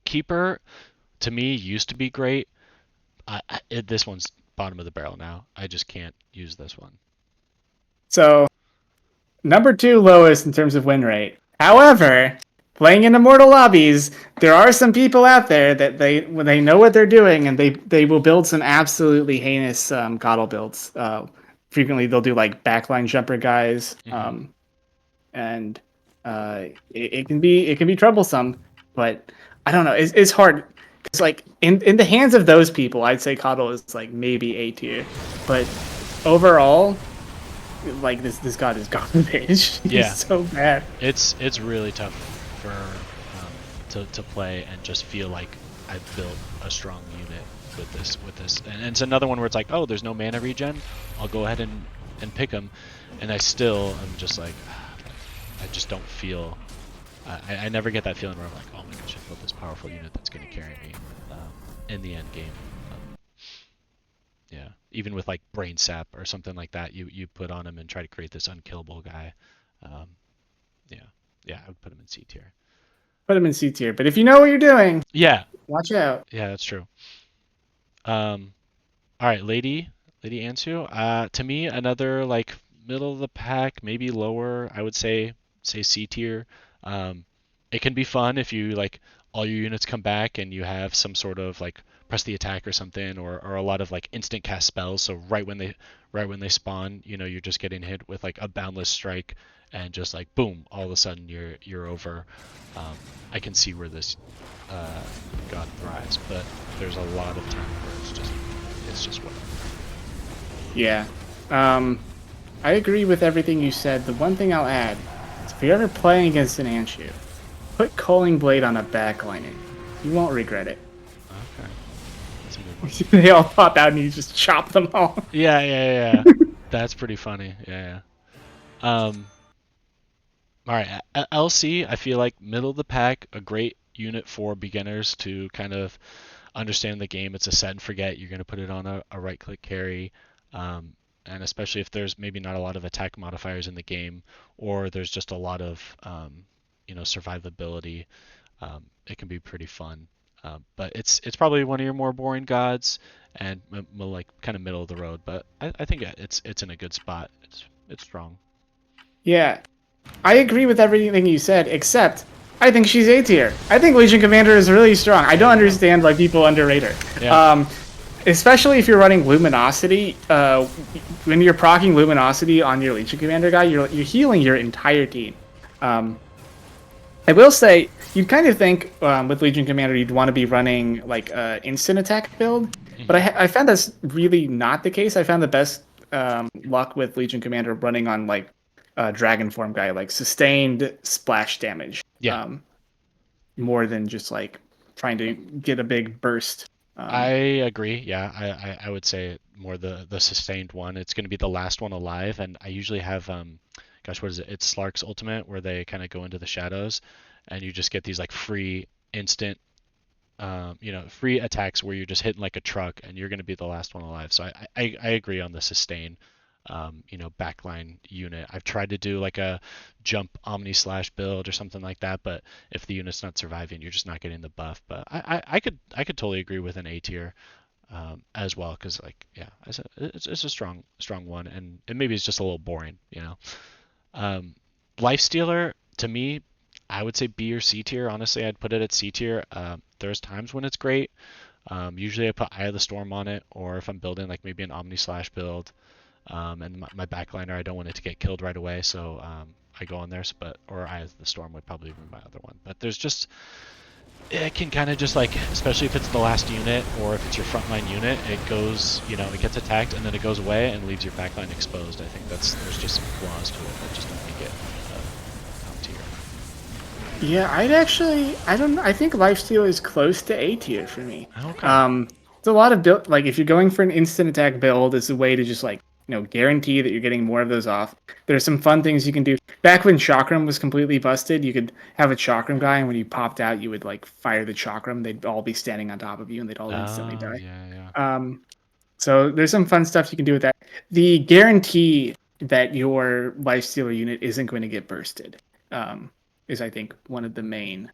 Keeper to me used to be great. This one's bottom of the barrel now. I just can't use this one. So, number 2 lowest in terms of win rate. However, playing in Immortal lobbies, there are some people out there that when they know what they're doing, and they will build some absolutely heinous coddle builds. Frequently, they'll do like backline jumper guys, and it can be troublesome. But I don't know. It's hard. It's like in the hands of those people, I'd say coddle is like maybe A tier, but overall, like this god is garbage. He's so bad. It's really tough for to play and just feel like I've built a strong unit with this. And it's another one where it's like, oh, there's no mana regen. I'll go ahead and pick him, and I still am just like, I just don't feel. I never get that feeling where I'm like, oh my gosh, I built this powerful unit that's going to carry me in the end game. Yeah, even with like brain sap or something like that, you put on him and try to create this unkillable guy. Yeah, I would put him in C tier. Put him in C tier, but if you know what you're doing, yeah, watch out. Yeah, that's true. All right, Lady Ansu. To me, another like middle of the pack, maybe lower. I would say C tier. It can be fun if you like all your units come back and you have some sort of like press the attack or something, or a lot of like instant cast spells. So right when they spawn, you're just getting hit with like a boundless strike, and just like boom, all of a sudden you're over. I can see where this god thrives, but there's a lot of time where it's just whatever. Yeah, I agree with everything you said. The one thing I'll add is if you're ever playing against an Anshu, put Culling Blade on a backlining. You won't regret it. Okay. That's a good one. They all pop out and you just chop them all. Yeah. That's pretty funny. Yeah. All right, LC, I feel like middle of the pack, a great unit for beginners to kind of understand the game. It's a set and forget. You're going to put it on a right-click carry, and especially if there's maybe not a lot of attack modifiers in the game, or there's just a lot of survivability. It can be pretty fun. But it's probably one of your more boring gods, and like kind of middle of the road. But I think it's in a good spot. It's strong. Yeah, I agree with everything you said, except I think she's A tier. I think Legion Commander is really strong. I don't understand why people underrate her. Yeah. Especially if you're running Luminosity. When you're proccing Luminosity on your Legion Commander guy, you're healing your entire team. I will say, you'd kind of think with Legion Commander you'd want to be running like instant attack build, but I found that's really not the case. I found the best luck with Legion Commander running on like Dragon Form guy, like sustained splash damage. Yeah. More than just like trying to get a big burst. I agree. Yeah, I would say more the sustained one. It's going to be the last one alive, and I usually have what is it? It's Slark's ultimate where they kind of go into the shadows, and you just get these like free instant, free attacks where you're just hitting like a truck, and you're going to be the last one alive. So I agree on the sustain. Backline unit. I've tried to do like a jump Omni slash build or something like that, but if the unit's not surviving, you're just not getting the buff. But I could totally agree with an A tier as well, because like it's a strong one, and maybe it's just a little boring, Lifestealer to me, I would say B or C tier. Honestly, I'd put it at C tier. There's times when it's great. Usually I put Eye of the Storm on it, or if I'm building like maybe an Omni slash build. And my backliner, I don't want it to get killed right away, so I go on there. Or Eye of the Storm would probably be my other one. But there's just, it can kind of just like, especially if it's the last unit or if it's your frontline unit, it goes, it gets attacked and then it goes away and leaves your backline exposed. I think there's just some flaws to it that just don't make it top tier. Yeah, I think Lifesteal is close to A tier for me. Okay. It's a lot of build, like if you're going for an instant attack build, it's a way to just like, guarantee that you're getting more of those off. There's some fun things you can do. Back when Chakram was completely busted, you could have a Chakram guy, and when you popped out, you would like fire the Chakram. They'd all be standing on top of you, and they'd all instantly die. Yeah. So there's some fun stuff you can do with that. The guarantee that your Lifestealer unit isn't going to get bursted. Is I think one of the main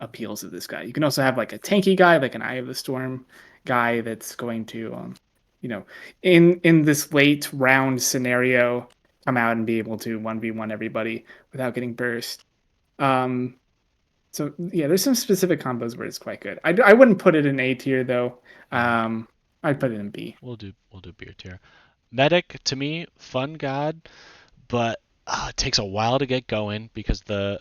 appeals of this guy. You can also have like a tanky guy, like an Eye of the Storm guy that's going to, in this late round scenario, come out and be able to 1v1 everybody without getting burst. So yeah, there's some specific combos where it's quite good. I wouldn't put it in A tier though. I'd put it in B. We'll do B tier. Medic to me, fun god, but it takes a while to get going because the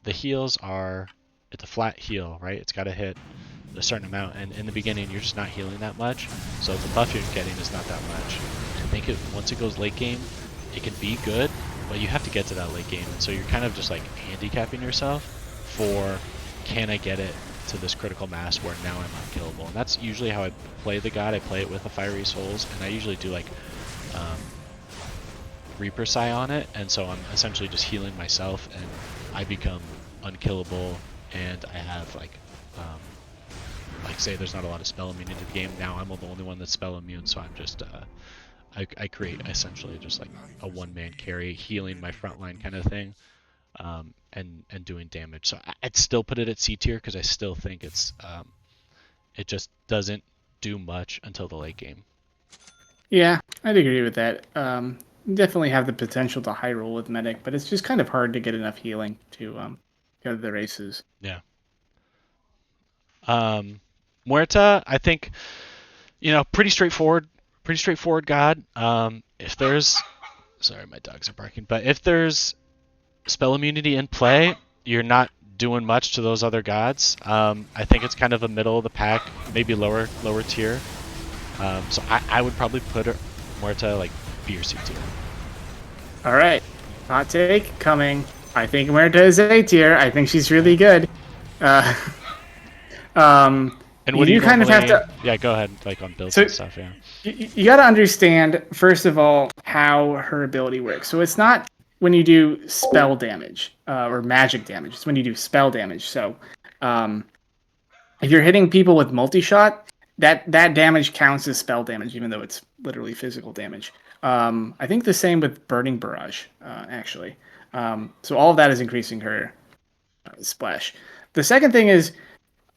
heals are, it's a flat heal, right? It's got to hit a certain amount, and in the beginning you're just not healing that much, so the buff you're getting is not that much. I think once it goes late game, it can be good, but you have to get to that late game, and so you're kind of just like handicapping yourself for, can I get it to this critical mass where now I'm unkillable? And that's usually how I play the god. I play it with a Fiery Souls, and I usually do like Reaper Sigh on it, and so I'm essentially just healing myself, and I become unkillable, and I have like say there's not a lot of spell immune into the game. Now I'm the only one that's spell immune, so I'm just I create essentially just like a one-man carry, healing my frontline kind of thing, and doing damage. So I'd still put it at C tier because I still think it's it just doesn't do much until the late game. Yeah, I'd agree with that. Definitely have the potential to high roll with Medic, but it's just kind of hard to get enough healing to go to the races. Yeah. Muerta, I think, pretty straightforward god. If there's, sorry, my dogs are barking, but if there's spell immunity in play, you're not doing much to those other gods. I think it's kind of a middle of the pack, maybe lower tier. So I would probably put Muerta like B or C tier. All right, hot take coming. I think Muerta is A tier. I think she's really good. And what do you kind of have to? Yeah, go ahead. Like on builds and stuff. Yeah. You got to understand first of all how her ability works. So it's not when you do spell damage or magic damage. It's when you do spell damage. So if you're hitting people with multi-shot, that damage counts as spell damage, even though it's literally physical damage. I think the same with Burning Barrage, actually. So all of that is increasing her splash. The second thing is,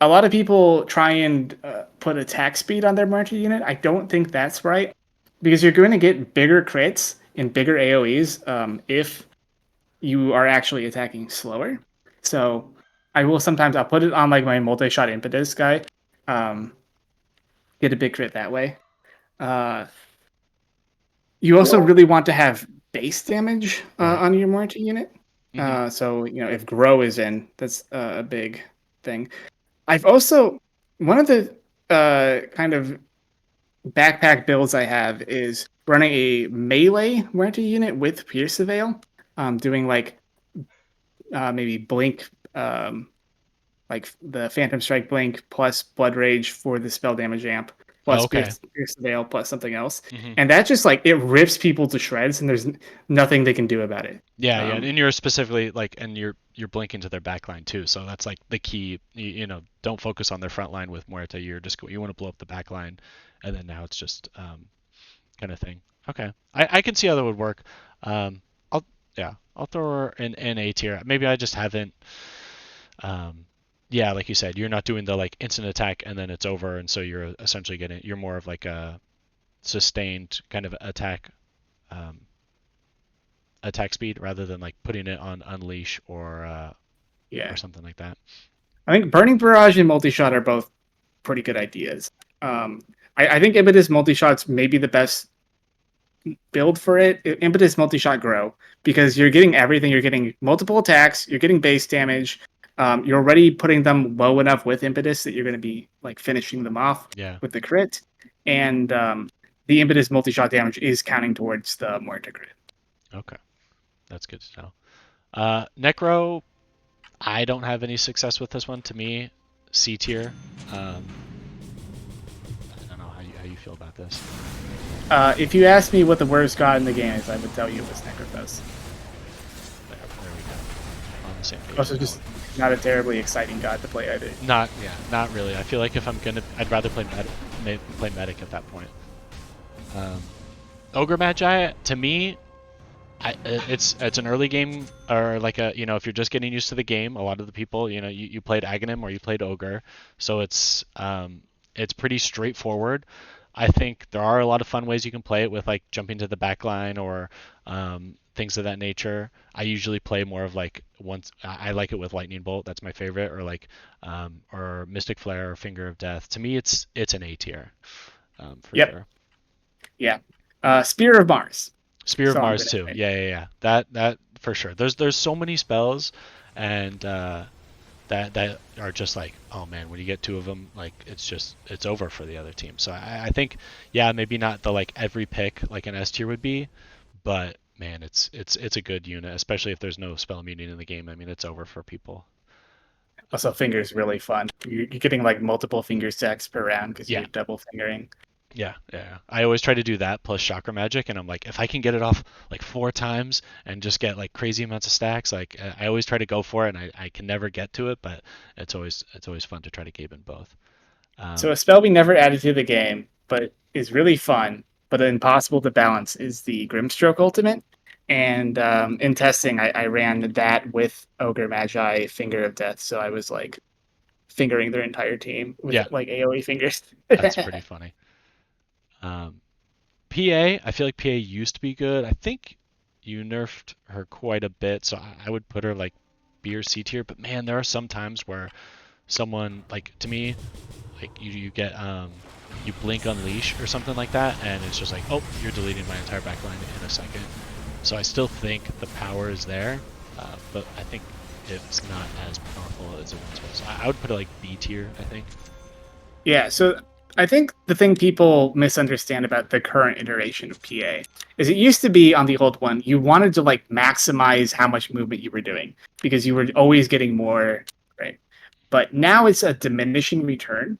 a lot of people try and put attack speed on their Muerta unit. I don't think that's right, because you're going to get bigger crits and bigger AoEs if you are actually attacking slower. So I'll put it on like my multi-shot impetus guy, get a big crit that way. You also really want to have base damage on your Muerta unit. Mm-hmm. So if Grow is in, that's a big thing. I've also, one of the kind of backpack builds I have is running a melee Muerta unit with Pierce the Veil, doing like maybe Blink, like the Phantom Strike Blink plus Blood Rage for the spell damage amp, plus Pierce the Veil plus something else. Mm-hmm. And that just like, it rips people to shreds, and there's nothing they can do about it. Yeah, and you're specifically like, and you're blinking to their backline too, so that's like the key. Don't focus on their front line with Muerta. You want to blow up the backline, and then now it's just kind of thing. Okay, I can see how that would work. I'll throw her in A tier. Maybe I just haven't. Yeah, like you said, you're not doing the like instant attack and then it's over, and so you're essentially you're more of like a sustained kind of attack speed rather than like putting it on Unleash or something like that. I think Burning Barrage and Multi-Shot are both pretty good ideas. I think Impetus Multi-Shot's maybe the best build for it. Impetus Multi-Shot Grow, because you're getting everything. You're getting multiple attacks, you're getting base damage, you're already putting them low enough with Impetus that you're going to be like finishing them off with the crit, and the Impetus Multi-Shot damage is counting towards the Muerta crit. Okay. That's good to know. Necro, I don't have any success with this one. To me, C tier. I don't know how you feel about this. If you asked me what the worst god in the game is, I would tell you it was Necrophos. There we go. On the same page. Also, just not a terribly exciting god to play either. Not really. I feel like if I'm I'd rather play Medic at that point. Ogre Magi to me, it's an early game or like a if you're just getting used to the game. A lot of the people you played Aghanim or you played Ogre, so it's pretty straightforward. I think there are a lot of fun ways you can play it with like jumping to the back line or things of that nature. I usually play more of like once I like it with Lightning Bolt. That's my favorite, or like or Mystic Flare or Finger of Death. To me, it's an A tier for Yep. sure. Yeah. Spear of Mars. Spear of So I'm Mars gonna too. say. Yeah. That for sure. There's so many spells, and that are just like, oh man, when you get two of them, like it's over for the other team. So I think, yeah, maybe not the like every pick like an S tier would be, but man, it's a good unit, especially if there's no spell immunity in the game. I mean, it's over for people. Also, finger's really fun. You're getting like multiple finger stacks per round because Yeah, you're double fingering. yeah. I always try to do that plus chakra magic, and I'm like, if I can get it off like 4 times and just get like crazy amounts of stacks, like I always try to go for it, and I can never get to it, but it's always fun to try to game in both. So Um, a spell we never added to the game, but is really fun, but impossible to balance, is the Grimstroke ultimate. And in testing, I ran that with Ogre Magi Finger of Death, so I was like fingering their entire team with yeah, like AOE fingers. that's pretty funny. Um, PA, I feel like PA used to be good. I think you nerfed her quite a bit, so I would put her like B or C tier. But man, there are some times where someone like to me, like you get you blink unleash or something like that, and it's just like, oh, you're deleting my entire backline in a second. So I still think the power is there, but I think it's not as powerful as it once was. I would put it like B tier, I think. Yeah, so I think the thing people misunderstand about the current iteration of PA is it used to be on the old one, you wanted to like maximize how much movement you were doing because you were always getting more, right? But now it's a diminishing return.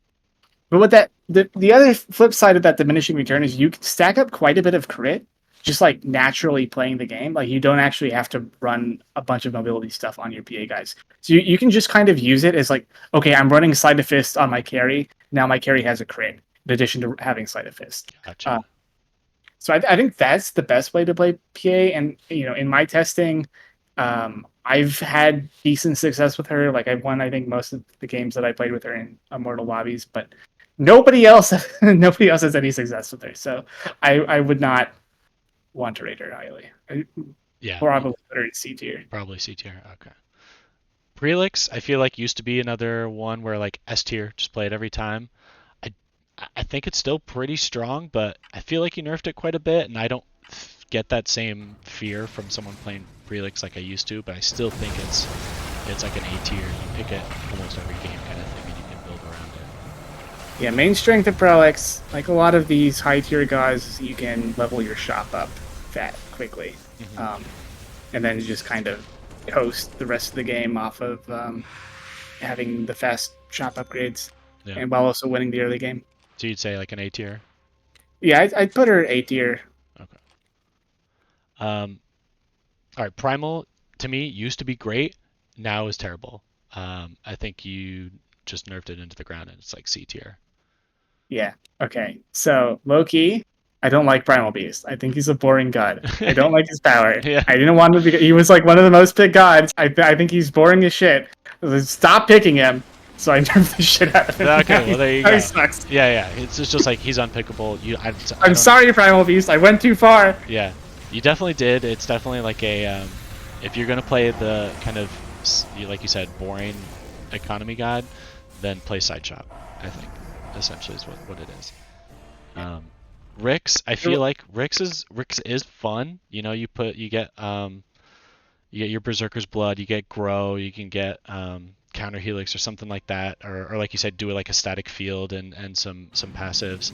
But what the other flip side of that diminishing return is you can stack up quite a bit of crit just like naturally playing the game. Like you don't actually have to run a bunch of mobility stuff on your PA guys. So you can just kind of use it as like, okay, I'm running Sleight of Fist on my carry. Now my carry has a crit in addition to having Sleight of Fist. Uh, Gotcha. so I think that's the best way to play PA. And in my testing, I've had decent success with her. Like I've won, I think, most of the games that I played with her in Immortal lobbies, but nobody else, nobody else has any success with her. So I would not want to rate her highly. I Yeah, probably put her in C tier. probably C tier. Okay. Prelix, I feel like used to be another one where like S tier, just play it every time. I I think it's still pretty strong, but I feel like you nerfed it quite a bit, and I don't get that same fear from someone playing Prelix like I used to. But I still think it's like an A tier. You pick it almost every game kind of thing, and you can build around it. Yeah, main strength of Prelix, like a lot of these high tier guys, you can level your shop up fat quickly. Hmm. Um, and then just kind of coast the rest of the game off of having the fast shop upgrades Yeah. and while also winning the early game. So you'd say like an A tier. Yeah, I'd put her A tier. Okay. Um, all right. Primal to me used to be great. Now is terrible. I think you just nerfed it into the ground, and it's like C tier. Yeah. Okay. So Loki, I don't like Primal Beast. I think he's a boring god. I don't like his power. Yeah. I didn't want him to be. He was like one of the most picked gods. I think he's boring as shit. Stop picking him. So I nerfed the shit out of him. Okay, well there you He go. sucks. Yeah. It's just like he's unpickable. I I'm don't. sorry, Primal Beast. I went too far. Yeah, you definitely did. It's definitely like a if you're gonna play the kind of like you said boring economy god, then play side shop. I think essentially is what it is. Um, Rix, I feel like Rix is fun. You get your Berserker's Blood, you get Grow, you can get Counter Helix or something like that, or like you said, do it like a static field and some passives.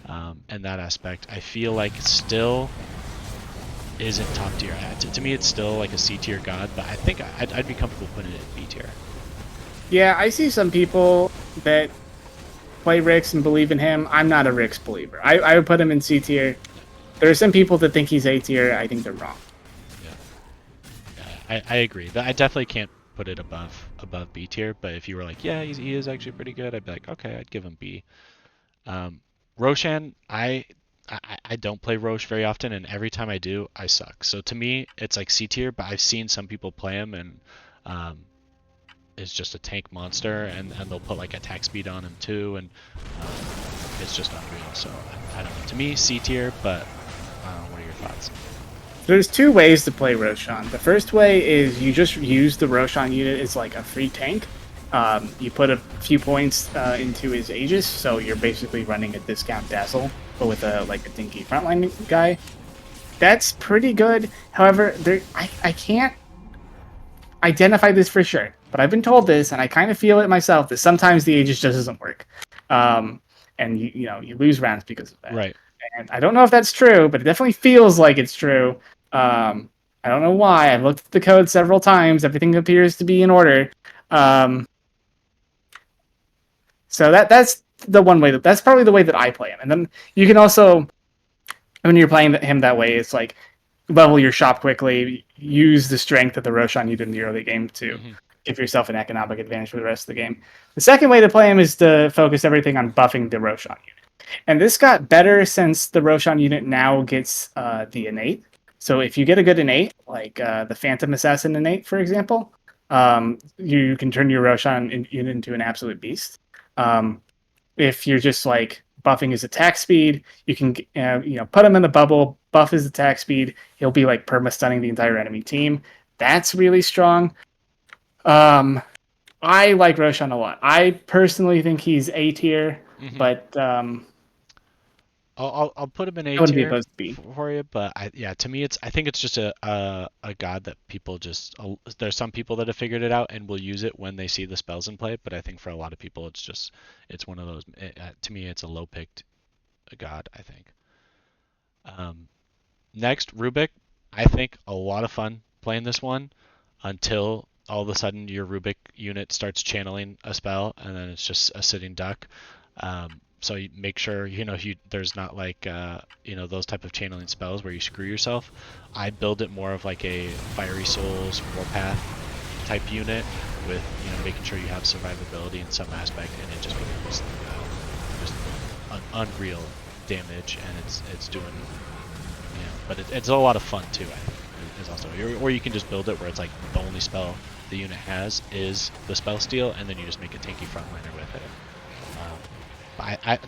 And that aspect, I feel like still isn't top tier. To me, it's still like a C tier god, but I think I'd be comfortable putting it in B tier. Yeah, I see some people that play Rix and believe in him. I'm not a Rix believer. I would put him in C tier. There are some people that think he's A tier. I think they're wrong. Yeah, I agree. I definitely can't put it above B tier, but if you were like, yeah, he is actually pretty good, I'd be like, okay, I'd give him B. Um, Roshan, I I don't play Roche very often, and every time I do, I suck. So to me, it's like C tier, but I've seen some people play him, and um, it's just a tank monster, and they'll put like attack speed on him too, and um, it's just unreal. So I don't know. To me, C tier, but what are your thoughts? There's two ways to play Roshan. The first way is you just use the Roshan unit as like a free tank. You put a few points into his Aegis, so you're basically running a discount Dazzle, but with a dinky frontline guy. That's pretty good. However, I can't identify this for sure, but I've been told this, and I kind of feel it myself that sometimes the Aegis just doesn't work, and you lose rounds because of that. Right. And I don't know if that's true, but it definitely feels like it's true. I don't know why. I've looked at the code several times. Everything appears to be in order. Um, so that's the one way. That's probably the way that I play him. And then you can also, when you're playing him that way, it's like level your shop quickly, use the strength of the Roshan you did in the early game to give yourself an economic advantage for the rest of the game. The second way to play him is to focus everything on buffing the Roshan unit. And this got better since the Roshan unit now gets the innate. So if you get a good innate, like the Phantom Assassin innate, for example, you can turn your Roshan into an absolute beast. If you're just like buffing his attack speed, you can put him in the bubble, buff his attack speed. He'll be like perma stunning the entire enemy team. That's really strong. I like Roshan a lot. I personally think he's A tier, but I'll put him in A I wouldn't be tier opposed to B. for you, but to me I think it's just a god that people just there's some people that have figured it out and will use it when they see the spells in play, but I think for a lot of people it's one of those to me it's a low picked god, I think. Next, Rubick. I think a lot of fun playing this one until all of a sudden your Rubick unit starts channeling a spell and then it's just a sitting duck. So you make sure there's not like those type of channeling spells where you screw yourself. I build it more of like a Fiery Souls Warpath type unit with making sure you have survivability in some aspect, and it just becomes just unreal damage, and it's doing but it's a lot of fun too. I think is also, or you can just build it where it's like the only spell the unit has is the spell steal, and then you just make a tanky frontliner with it.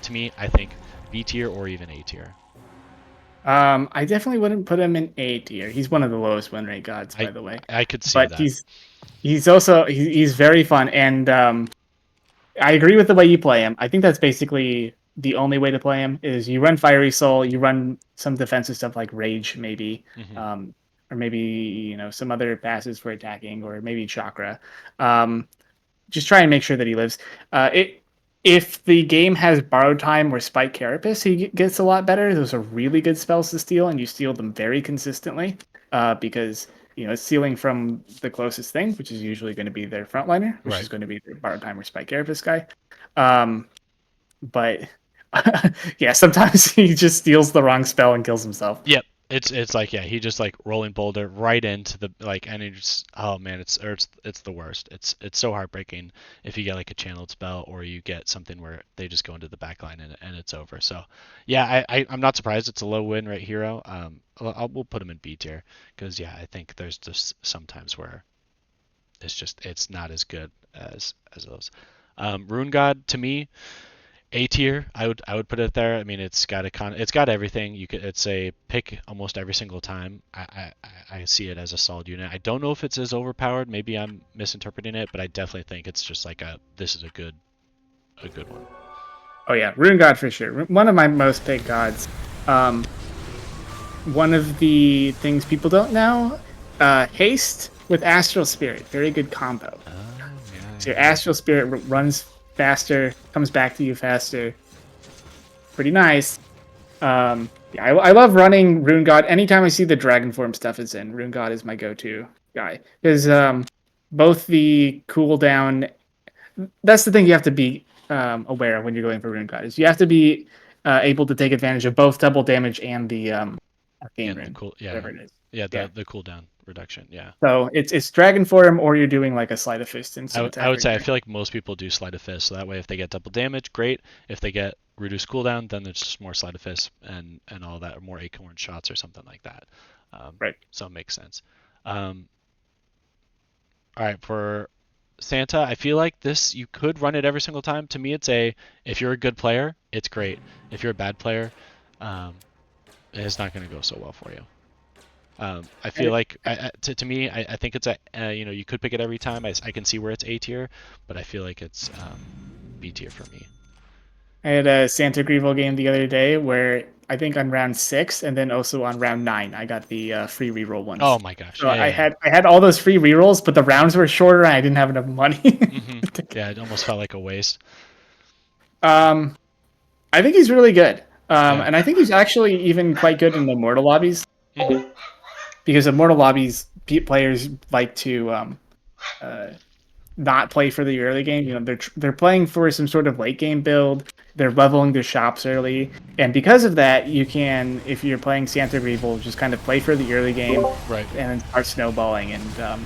To me, I think B tier or even A tier. I definitely wouldn't put him in A tier. He's one of the lowest win rate gods, by the way. I could see but that. He's also he's very fun, and I agree with the way you play him. I think that's basically the only way to play him is you run Fiery Soul, you run some defensive stuff like Rage, maybe, or maybe some other passes for attacking, or maybe Chakra. Just try and make sure that he lives. If the game has Borrowed Time or Spike Carapace, he gets a lot better. Those are really good spells to steal, and you steal them very consistently because it's stealing from the closest thing, which is usually going to be their frontliner, which is going to be their Borrowed Time or Spike Carapace guy. But yeah, sometimes he just steals the wrong spell and kills himself. Yep. It's like he just like rolling boulder right into the and he just, oh man, it's the worst. It's so heartbreaking if you get like a channeled spell or you get something where they just go into the back line and it's over. So yeah, I'm not surprised it's a low win rate hero. We'll put him in B tier because I think there's just sometimes where it's not as good as those. Rune God, to me, A tier, I would put it there. I mean, it's got everything. It's a pick almost every single time. I see it as a solid unit. I don't know if it's as overpowered. Maybe I'm misinterpreting it, but I definitely think it's just like this is a good one. Oh yeah, Rune God for sure. One of my most picked gods. One of the things people don't know, haste with Astral Spirit, very good combo. So your Astral Spirit runs faster, comes back to you faster. Pretty nice. I love running Rune God. Anytime I see the Dragon Form stuff is in, Rune God is my go-to guy. Because both the cooldown... That's the thing you have to be aware of when you're going for Rune God, is you have to be able to take advantage of both double damage and the arcane rune, whatever it is. The cooldown. reduction. Yeah. So it's Dragon Form, or you're doing like a Sleight of Fist instant I attack. would say I feel like most people do Sleight of Fist, so that way if they get double damage, great. If they get reduced cooldown, then there's just more Sleight of Fist and all that, or more acorn shots or something like that. Right. So it makes sense. All right, for Santa, I feel like this you could run it every single time. To me, if you're a good player, it's great. If you're a bad player, it's not going to go so well for you. I feel like to me, I think it's you could pick it every time. I can see where it's A tier, but I feel like it's B tier for me. I had a Santa Greevil game the other day where I think on round 6 and then also on round 9 I got the free reroll ones. Oh my gosh! So Yeah, yeah. I had all those free rerolls, but the rounds were shorter and I didn't have enough money. Yeah, it almost felt like a waste. I think he's really good. Yeah. And I think he's actually even quite good in the Mortal lobbies. Because in Mortal lobbies, players like to not play for the early game. You know, they're playing for some sort of late game build. They're leveling their shops early, and because of that, you can, if you're playing Santa Greevil, just kind of play for the early game, Right, and then start snowballing and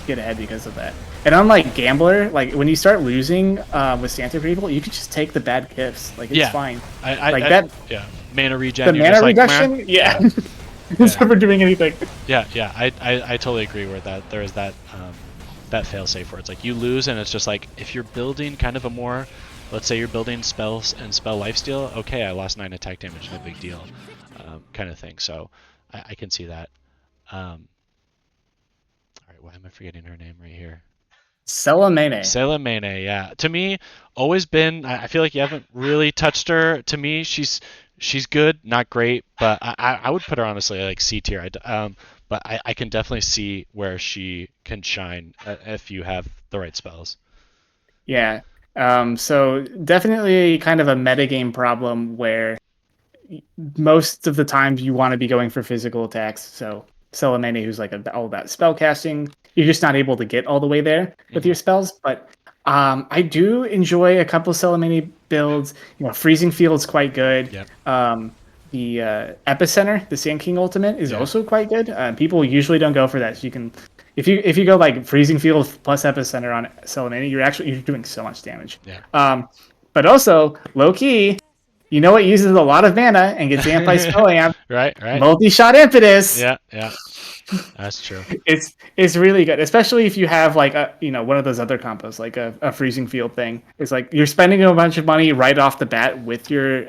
get ahead because of that. And unlike Gambler, like when you start losing with Santa Greevil, you can just take the bad gifts. Like it's fine. That. Yeah, mana regen. The mana reduction. Like, yeah. It's never doing anything. Yeah. I totally agree with that. There is that that failsafe where it's like you lose and it's just like if you're building kind of a more, let's say you're building spells and spell lifesteal, okay, I lost 9 attack damage, no big deal, kind of thing. So I can see that. All right, why am I forgetting her name right here? Selemene, yeah. To me, always been. I feel like you haven't really touched her. To me, she's good, not great, but I would put her honestly like C tier. But I can definitely see where she can shine if you have the right spells. Yeah. So definitely kind of a metagame problem where most of the times you want to be going for physical attacks. So Selemene, who's like all about spell casting, you're just not able to get all the way there with your spells. But I do enjoy a couple Selemene builds. You know, Freezing Field's quite good. Yep. The Epicenter, the Sand King ultimate, is also quite good. People usually don't go for that. So you can, if you go like Freezing Field plus Epicenter on Selemene, you're doing so much damage. Yeah. But also low key, you know what uses a lot of mana and gets anti spell amp? Right. Multi-shot impetus. Yeah. That's true. It's really good, especially if you have like one of those other combos, like a Freezing Field thing. It's like you're spending a bunch of money right off the bat with your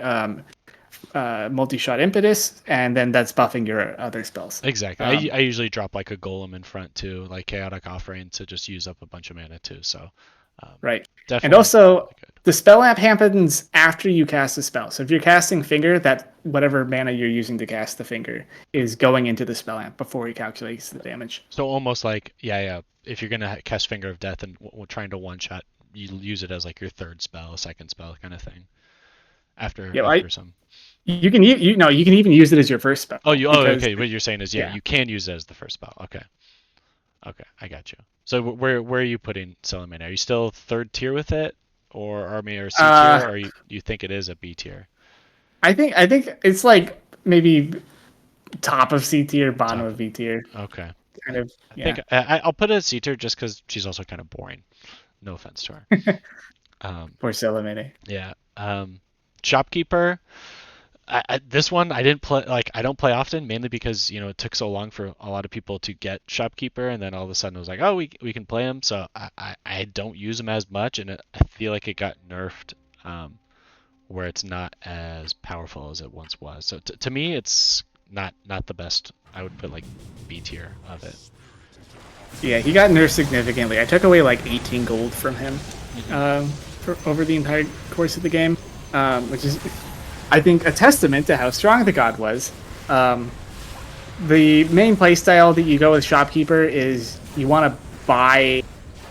multi-shot impetus, and then that's buffing your other spells. Exactly. I usually drop like a golem in front too, like chaotic offering to just use up a bunch of mana too. So right. Definitely. And also the spell amp happens after you cast a spell. So if you're casting Finger, that whatever mana you're using to cast the Finger is going into the spell amp before he calculates the damage. So almost like if you're gonna cast Finger of Death and trying to one shot, you use it as like your third spell, second spell kind of thing. After some. You can even use it as your first spell. Okay. What you're saying is you can use it as the first spell. Okay, I got you. So where are you putting Selemene? Are you still third tier with it, or C tier, or you think it is a B tier? I think it's like maybe top of C tier, bottom of B tier. Okay. Kind of. I think I'll put it as C tier just because she's also kind of boring. No offense to her. Poor Selemene. Yeah. Shopkeeper. This one I didn't play. Like I don't play often, mainly because it took so long for a lot of people to get Shopkeeper, and then all of a sudden it was like, oh, we can play him. So I don't use him as much, and I feel like it got nerfed, where it's not as powerful as it once was. So to me, it's not the best. I would put like B tier of it. Yeah, he got nerfed significantly. I took away like 18 gold from him for over the entire course of the game, which is, I think, a testament to how strong the god was. The main playstyle that you go with Shopkeeper is you want to buy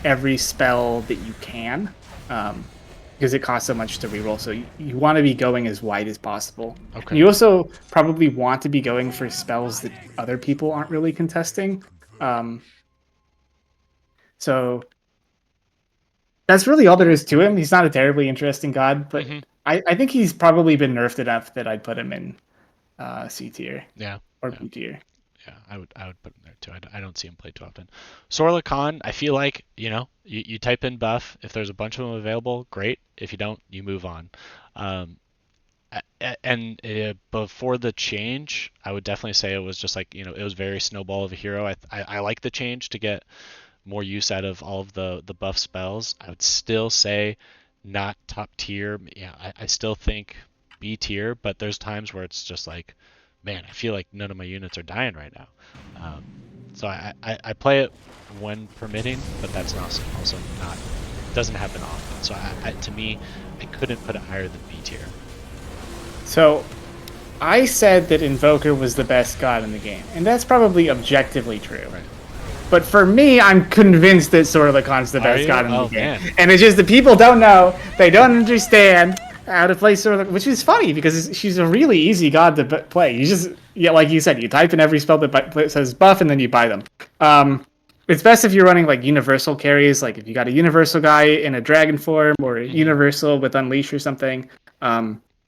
every spell that you can, because it costs so much to reroll. So you want to be going as wide as possible. Okay. And you also probably want to be going for spells that other people aren't really contesting. So that's really all there is to him. He's not a terribly interesting god, but I think he's probably been nerfed enough that I'd put him in C tier. Yeah. Or B tier. Yeah, I would put him there too. I don't see him play too often. Sorla Khan, I feel like, you type in buff. If there's a bunch of them available, great. If you don't, you move on. Um, and before the change, I would definitely say it was just like, it was very snowball of a hero. I like the change to get more use out of all of the buff spells. I would still say not top tier. Yeah, I still think B tier, but there's times where it's just like, man, I feel like none of my units are dying right now. Um, so I play it when permitting, but that's not also not doesn't happen often. So to me, I couldn't put it higher than B tier. So I said that Invoker was the best god in the game, and that's probably objectively true. Right. But for me, I'm convinced that Sorla Khan's the best god in the game. Man. And it's just that people don't know, they don't understand how to play Sorla, which is funny because she's a really easy god to play. You just, like you said, you type in every spell that says buff and then you buy them. It's best if you're running like universal carries, like if you got a universal guy in a dragon form or a universal with Unleash or something.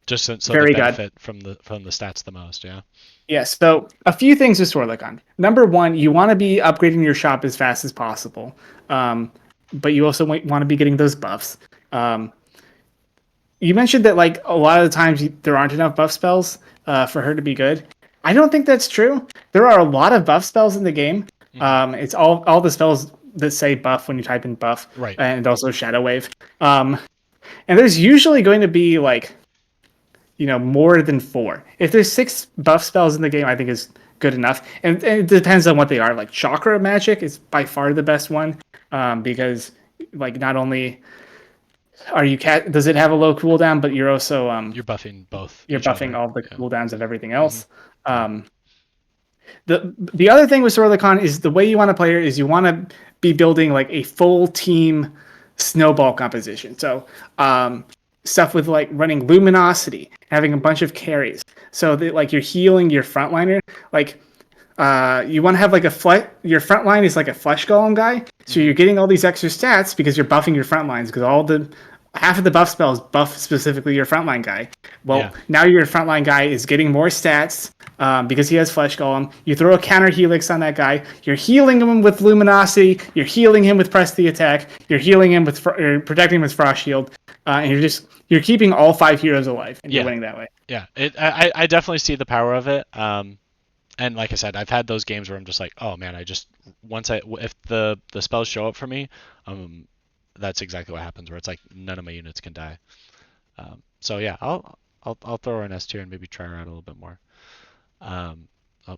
Just so very they benefit from the stats the most, yeah. Yes, so a few things with Sorla Khan. Number one, you want to be upgrading your shop as fast as possible, but you also want to be getting those buffs. You mentioned that like a lot of the times there aren't enough buff spells for her to be good. I don't think that's true. There are a lot of buff spells in the game. It's all the spells that say buff when you type in buff, right, and also Shadow Wave. And there's usually going to be like, more than 4. If there's 6 buff spells in the game, I think is good enough. And it depends on what they are. Like Chakra Magic is by far the best one because, like, not only are you does it have a low cooldown, but you're also you're buffing both. You're buffing all the cooldowns of everything else. The other thing with Sorla Khan is the way you want to play her is you want to be building like a full team snowball composition. So stuff with like running Luminosity, having a bunch of carries, so that like you're healing your frontliner. Like you want to have like your front line is like a flesh golem guy, so you're getting all these extra stats because you're buffing your front lines because half of the buff spells buff specifically your frontline guy. Well, now your frontline guy is getting more stats because he has Flesh Golem. You throw a counter helix on that guy. You're healing him with Luminosity. You're healing him with Press the Attack. You're healing him with protecting him with Frost Shield. And you're keeping all 5 heroes alive, and you're winning that way. Yeah, I definitely see the power of it. And like I said, I've had those games where I'm just like, oh man, if the spells show up for me, that's exactly what happens. Where it's like none of my units can die. So yeah, I'll throw her in S tier and maybe try her out a little bit more.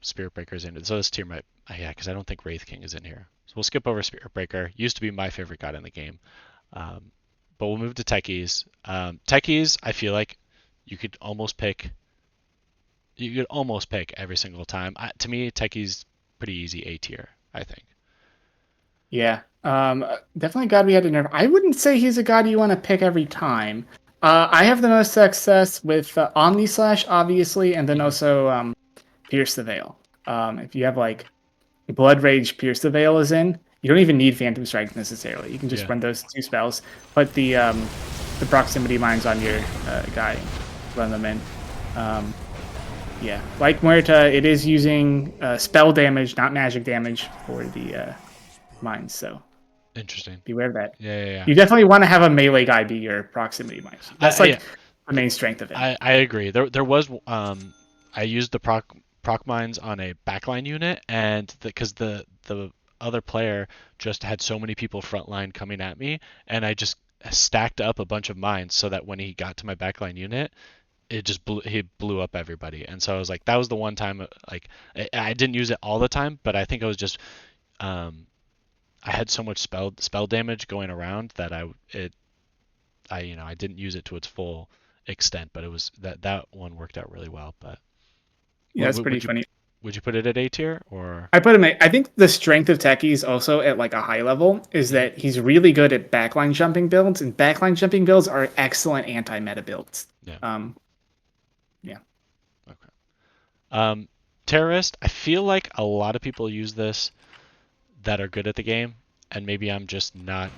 Spirit Breaker's in it. So this tier because I don't think Wraith King is in here. So we'll skip over Spirit Breaker. Used to be my favorite god in the game. But we'll move to Techies. Techies, I feel like you could almost pick every single time. To me, Techies pretty easy A tier, I think. Yeah. Definitely a god we had to nerf. I wouldn't say he's a god you want to pick every time. I have the most success with Omni Slash, obviously, and then also Pierce the Veil. If you have like Blood Rage, Pierce the Veil is in. You don't even need Phantom Strike necessarily. You can just run those 2 spells. Put the proximity mines on your guy, run them in. Like Muerta, it is using spell damage, not magic damage, for the mines. So interesting. Beware of that. Yeah. You definitely want to have a melee guy be your proximity mines. That's the main strength of it. I agree. There was I used the proc mines on a backline unit, and because the other player just had so many people frontline coming at me, and I just stacked up a bunch of mines so that when he got to my backline unit, he blew up everybody. And so I was like, that was the one time, like, I didn't use it all the time, but I think I was just I had so much spell damage going around that I didn't use it to its full extent, but it was that one worked out really well. But yeah, that's pretty funny. Would you put it at A tier, or? I put him at, I think the strength of Techies also at like a high level is that he's really good at backline jumping builds, and backline jumping builds are excellent anti-meta builds. Yeah. Okay. Terrorist, I feel like a lot of people use this that are good at the game, and maybe I'm just not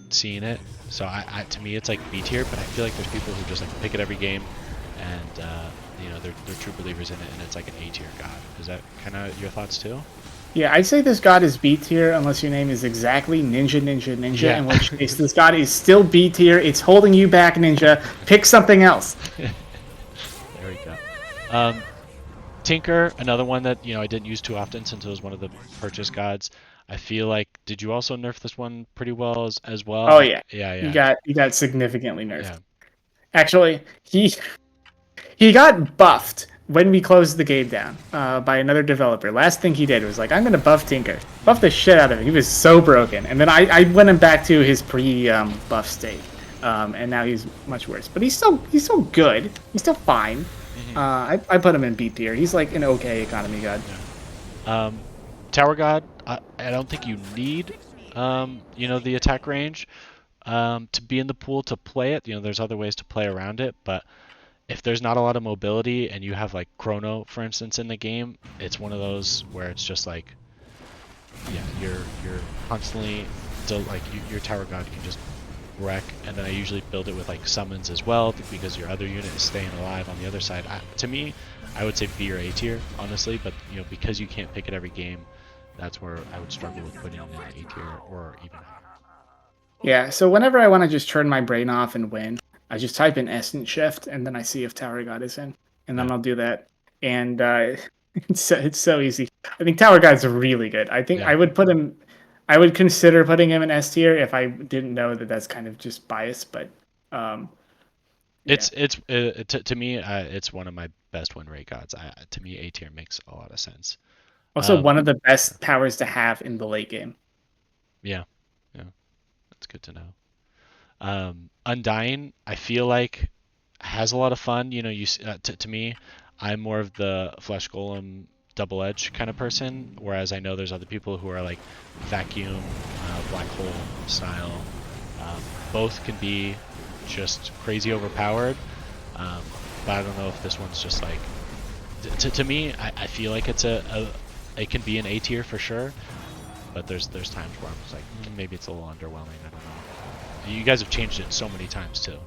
seeing it. So to me, it's like B tier, but I feel like there's people who just like pick it every game, and they're true believers in it, and it's like an A tier god. Is that kind of your thoughts too? Yeah, I'd say this god is B tier unless your name is exactly Ninja Ninja Ninja, Yeah. in which case this god is still B tier. It's holding you back, Ninja. Pick something else. There we go. Tinker, another one that I didn't use too often since it was one of the purchase gods. I feel like, did you also nerf this one pretty well as well? Oh yeah, Yeah. he got significantly nerfed. Yeah. Actually, he got buffed when we closed the game down by another developer. Last thing he did was like, I'm going to buff Tinker. Buff the shit out of him. He was so broken. And then I went him back to his pre-buff state. And now he's much worse. But he's still good. He's still fine. I put him in B tier. He's like an okay economy god. Yeah. Tower God, I don't think you need, the attack range to be in the pool to play it. There's other ways to play around it, but if there's not a lot of mobility and you have like Chrono, for instance, in the game, it's one of those where it's just like, yeah, you're constantly your Tower God can just wreck, and then I usually build it with like summons as well because your other unit is staying alive on the other side. To me, I would say B or A tier, honestly, but because you can't pick it every game, that's where I would struggle with putting it in A tier or even higher. Yeah, so whenever I want to just turn my brain off and win, I just type in Essence Shift, and then I see if Tower God is in, and then I'll do that. And it's so easy. I think Tower God's really good. I think I would put him. I would consider putting him in S tier if I didn't know that that's kind of just bias, but it's to me it's one of my best win rate gods. To me, A tier makes a lot of sense. Also, one of the best powers to have in the late game. Yeah, that's good to know. Undying, I feel like has a lot of fun. To me, I'm more of the flesh golem double edge kind of person, whereas I know there's other people who are like vacuum, black hole style. Both can be just crazy overpowered, but I don't know if this one's just like. To me, I feel like it can be an A tier for sure, but there's times where I'm just like maybe it's a little underwhelming. I don't know. You guys have changed it so many times too.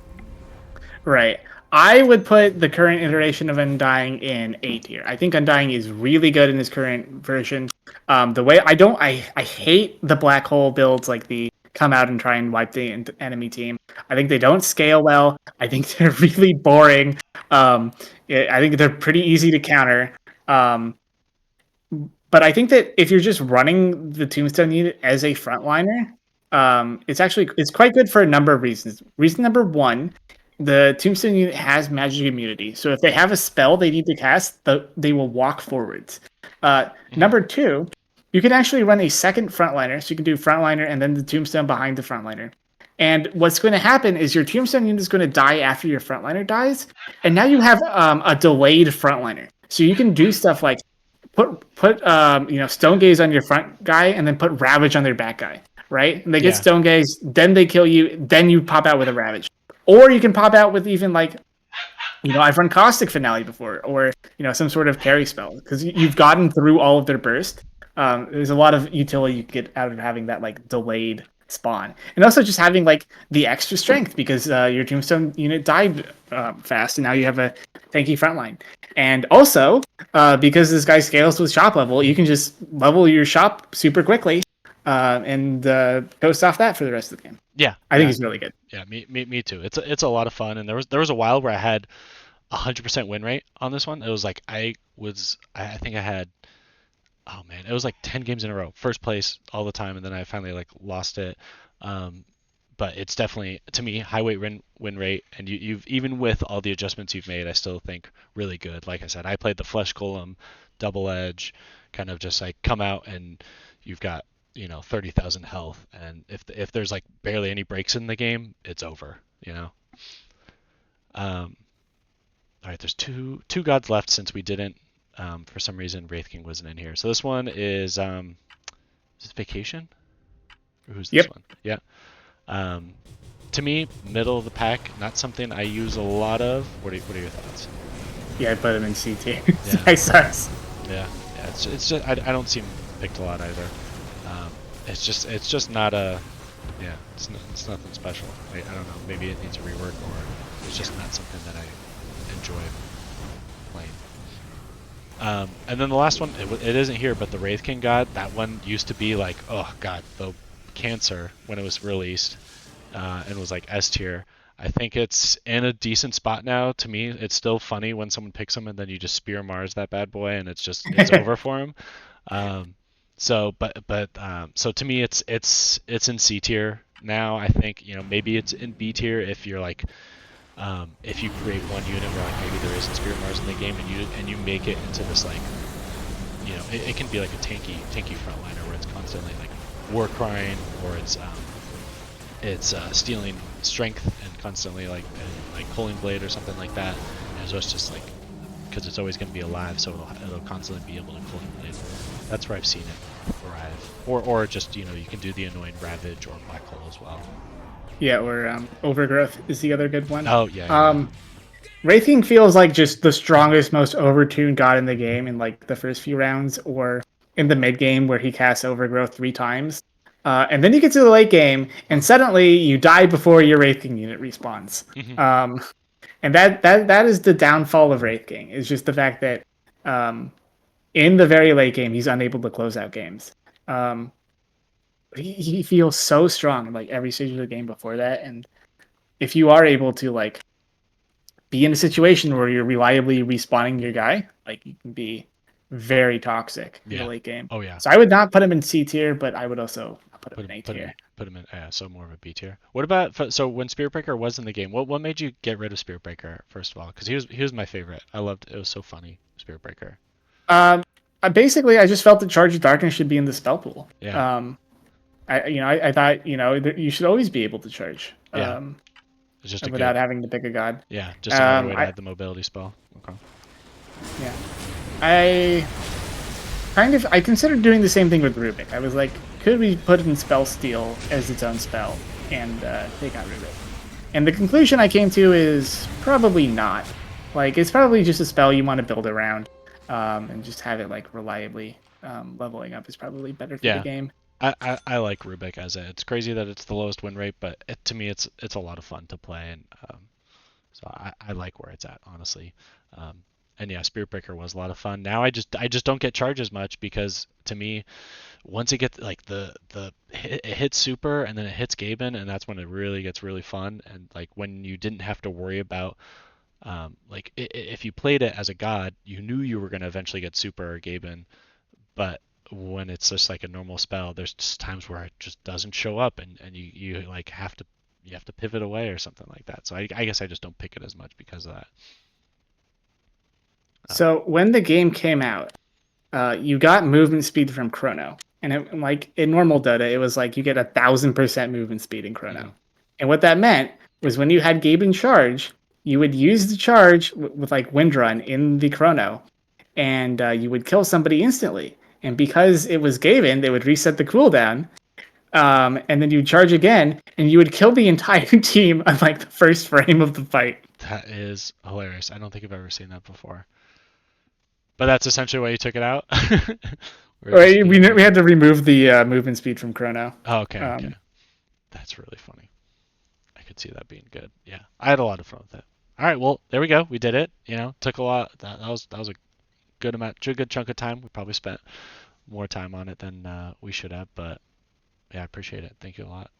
Right. I would put the current iteration of Undying in A tier. I think Undying is really good in this current version. The way I hate the black hole builds, like the come out and try and wipe the enemy team. I think they don't scale well. I think they're really boring. I think they're pretty easy to counter. But I think that if you're just running the Tombstone unit as a frontliner, it's quite good for a number of reasons. Reason number one, the Tombstone unit has magic immunity, so if they have a spell they need to cast, they will walk forwards. Number two, you can actually run a second frontliner, so you can do frontliner and then the Tombstone behind the frontliner. And what's going to happen is your Tombstone unit is going to die after your frontliner dies, and now you have a delayed frontliner. So you can do stuff like put Stone Gaze on your front guy and then put Ravage on their back guy, right? And they get Stone Gaze, then they kill you, then you pop out with a Ravage. Or you can pop out with even like, I've run Caustic Finale before, or some sort of carry spell because you've gotten through all of their burst. There's a lot of utility you get out of having that like delayed spawn, and also just having like the extra strength because your Tombstone unit died fast, and now you have a tanky frontline. And also because this guy scales with shop level, you can just level your shop super quickly and coast off that for the rest of the game. Yeah, I think he's really good. Yeah, me too. It's a lot of fun, and there was a while where I had 100% win rate on this one. It was like I think I had, oh man, it was like 10 games in a row, first place all the time, and then I finally like lost it. But it's definitely, to me, high weight win rate, and you've even with all the adjustments you've made, I still think really good. Like I said, I played the Flesh Golem, double edge, kind of just like come out and you've got 30,000 health, and if there's like barely any breaks in the game, it's over. All right, there's two gods left since we didn't. For some reason, Wraith King wasn't in here. So this one is this Vacation? Or who's this one? Yeah. To me, middle of the pack, not something I use a lot of. What are your thoughts? Yeah, I put him in C tier. Yeah. He sucks. Yeah. It's just I don't see him picked a lot either. It's just not a. Yeah, it's nothing special. I don't know. Maybe it needs a rework, or it's just not something that I enjoy. And then the last one, it isn't here, but the Wraith King God, that one used to be like, oh god, the cancer when it was released, and was like S tier. I think it's in a decent spot now. To me, it's still funny when someone picks him and then you just spear Mars that bad boy and it's over for him. Um, so to me, it's in C tier now. I think maybe it's in B tier if you're like if you create one unit where like maybe there isn't Spirit Mars in the game and you make it into this like it can be like a tanky frontliner where it's constantly like war crying or it's stealing strength and constantly like Culling Blade or something like that. And so it's just like because it's always going to be alive, so it'll constantly be able to Culling Blade. That's where I've seen it thrive. Or just you can do the annoying Ravage or Black Hole as well. Yeah, or Overgrowth is the other good one. Oh yeah. Wraith King feels like just the strongest, most overtuned god in the game in like the first few rounds, or in the mid game where he casts Overgrowth 3 times. And then you get to the late game, and suddenly you die before your Wraith King unit respawns. And that is the downfall of Wraith King. Is just the fact that in the very late game he's unable to close out games. He feels so strong in like every stage of the game before that, and if you are able to like be in a situation where you're reliably respawning your guy, like you can be very toxic in the late game. Oh yeah. So I would not put him in C tier, but I would also put him in A tier. Put him in so more of a B tier. What about so when Spirit Breaker was in the game? What made you get rid of Spirit Breaker first of all? Because he was my favorite. I loved it. It was so funny. Spirit Breaker. I just felt that Charge of Darkness should be in the spell pool. Yeah. I thought you should always be able to charge. Yeah. Just without having to pick a god. Yeah, just another way to add the mobility spell. Okay. Yeah. I considered doing the same thing with Rubick. I was like, could we put in Spell Steal as its own spell and take out Rubick? And the conclusion I came to is probably not. Like, it's probably just a spell you want to build around, and just have it like reliably leveling up is probably better for the game. I like Rubick as it's crazy that it's the lowest win rate, but to me it's a lot of fun to play, and so I like where it's at, honestly. And yeah, Spirit Breaker was a lot of fun. Now I just don't get charged as much because to me, once it gets like it hits super and then it hits Gaben, and that's when it really gets really fun. And like when you didn't have to worry about like if you played it as a god, you knew you were going to eventually get super or Gaben, but when it's just like a normal spell, there's just times where it just doesn't show up, and you like have to pivot away or something like that. So I guess I just don't pick it as much because of that. So when the game came out, you got movement speed from Chrono, and like in normal Dota, it was like you get 1,000% movement speed in Chrono. And what that meant was when you had Gaben charge, you would use the charge with like Wind Run in the Chrono, and you would kill somebody instantly. And because it was Gaben, they would reset the cooldown, and then you'd charge again, and you would kill the entire team on like the first frame of the fight. That is hilarious. I don't think I've ever seen that before. But that's essentially why you took it out? We had to remove the movement speed from Chrono. Oh, okay. That's really funny. I could see that being good. Yeah, I had a lot of fun with it. All right, well, there we go. We did it. Took a lot. That was a good chunk of time. We probably spent more time on it than we should have, but yeah, I appreciate it. Thank you a lot.